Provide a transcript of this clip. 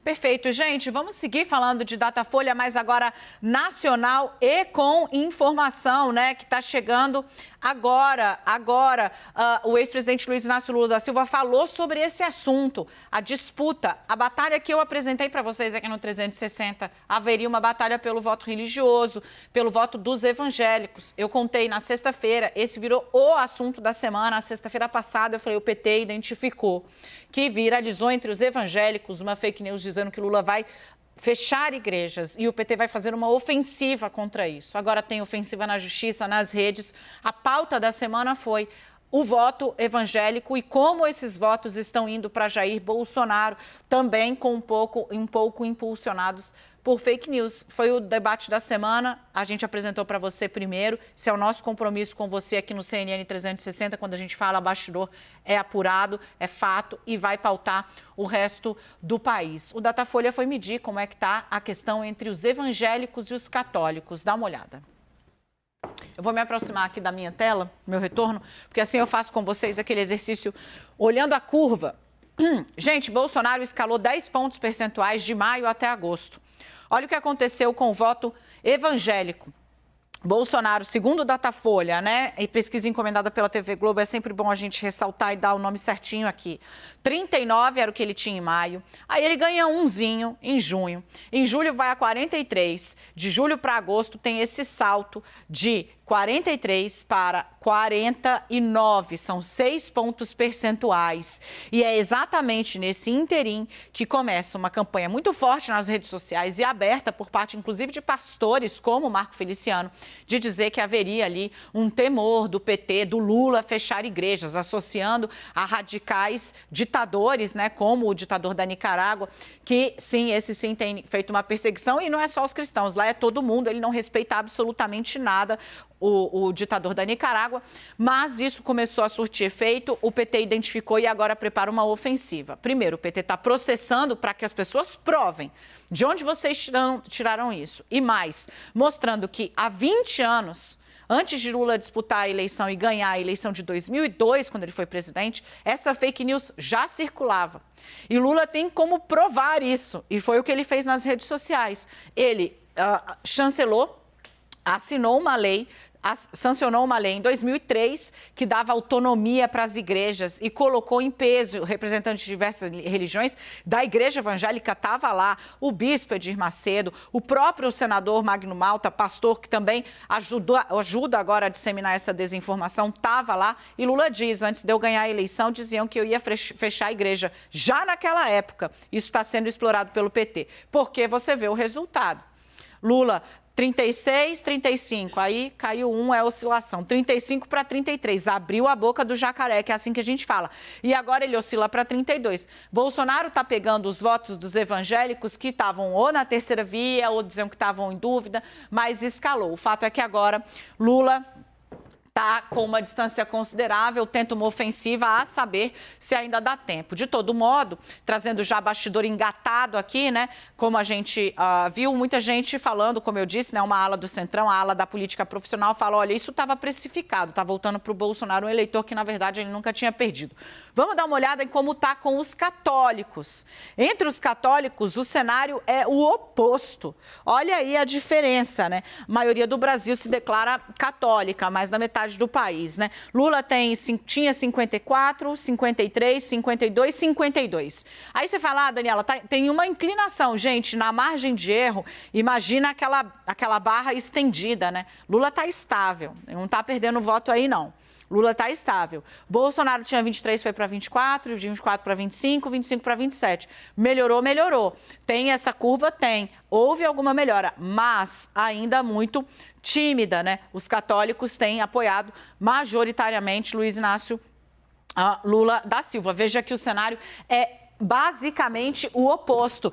Perfeito, gente. Vamos seguir falando de Datafolha, mas agora nacional e com informação, né, que está chegando agora. O ex-presidente Luiz Inácio Lula da Silva falou sobre esse assunto, a disputa, a batalha que eu apresentei para vocês aqui no 360. Haveria uma batalha pelo voto religioso, pelo voto dos evangélicos. Eu contei na sexta-feira, esse virou o assunto da semana. Na sexta-feira passada, eu falei, o PT identificou que viralizou entre os evangélicos uma fake news dizendo que Lula vai fechar igrejas e o PT vai fazer uma ofensiva contra isso. Agora tem ofensiva na justiça, nas redes. A pauta da semana foi o voto evangélico e como esses votos estão indo para Jair Bolsonaro, também com um pouco impulsionados por fake news. Foi o debate da semana, a gente apresentou para você primeiro. Esse é o nosso compromisso com você aqui no CNN 360, quando a gente fala bastidor, é apurado, é fato e vai pautar o resto do país. O Datafolha foi medir como é que está a questão entre os evangélicos e os católicos. Dá uma olhada. Eu vou me aproximar aqui da minha tela, meu retorno, porque assim eu faço com vocês aquele exercício olhando a curva. Gente, Bolsonaro escalou 10 pontos percentuais de maio até agosto. Olha o que aconteceu com o voto evangélico. Bolsonaro, segundo o Datafolha, né, e pesquisa encomendada pela TV Globo, é sempre bom a gente ressaltar e dar o nome certinho aqui. 39 era o que ele tinha em maio, aí ele ganha umzinho em junho. Em julho vai a 43, de julho para agosto tem esse salto de 43 para 49, são 6 pontos percentuais. E é exatamente nesse interim que começa uma campanha muito forte nas redes sociais e aberta por parte, inclusive, de pastores como Marco Feliciano, de dizer que haveria ali um temor do PT, do Lula, fechar igrejas, associando a radicais ditadores, né, como o ditador da Nicarágua, que sim, esse sim tem feito uma perseguição e não é só os cristãos, lá é todo mundo, ele não respeita absolutamente nada. O ditador da Nicarágua, mas isso começou a surtir efeito, o PT identificou e agora prepara uma ofensiva. Primeiro, o PT está processando para que as pessoas provem de onde vocês tiraram isso. E mais, mostrando que há 20 anos, antes de Lula disputar a eleição e ganhar a eleição de 2002, quando ele foi presidente, essa fake news já circulava. E Lula tem como provar isso, e foi o que ele fez nas redes sociais. Ele chancelou, assinou uma lei, sancionou uma lei em 2003 que dava autonomia para as igrejas e colocou em peso representantes de diversas religiões. Da igreja evangélica estava lá o bispo Edir Macedo, o próprio senador Magno Malta, pastor que também ajuda agora a disseminar essa desinformação, estava lá. E Lula diz, antes de eu ganhar a eleição, diziam que eu ia fechar a igreja. Já naquela época, isso está sendo explorado pelo PT. Porque você vê o resultado. Lula 36, 35, aí caiu é oscilação, 35 para 33, abriu a boca do jacaré, que é assim que a gente fala. E agora ele oscila para 32. Bolsonaro está pegando os votos dos evangélicos que estavam ou na terceira via, ou diziam que estavam em dúvida, mas escalou. O fato é que agora Lula está com uma distância considerável, tenta uma ofensiva a saber se ainda dá tempo. De todo modo, trazendo já bastidor engatado aqui, né? Como a gente viu, muita gente falando, como eu disse, né? Uma ala do Centrão, a ala da política profissional, fala, olha, isso estava precificado, está voltando para o Bolsonaro, um eleitor que, na verdade, ele nunca tinha perdido. Vamos dar uma olhada em como está com os católicos. Entre os católicos, o cenário é o oposto. Olha aí a diferença, né? A maioria do Brasil se declara católica, mas na metade do país, né? Lula tinha 54, 53, 52, 52. Aí você fala, Daniela, tem uma inclinação, gente, na margem de erro, imagina aquela barra estendida, né? Lula está estável, não está perdendo voto aí, não. Lula está estável. Bolsonaro tinha 23, foi para 24, de 24 para 25, 25 para 27. Melhorou, melhorou. Tem essa curva? Tem. Houve alguma melhora, mas ainda muito tímida, né? Os católicos têm apoiado majoritariamente Luiz Inácio Lula da Silva. Veja que o cenário é basicamente o oposto.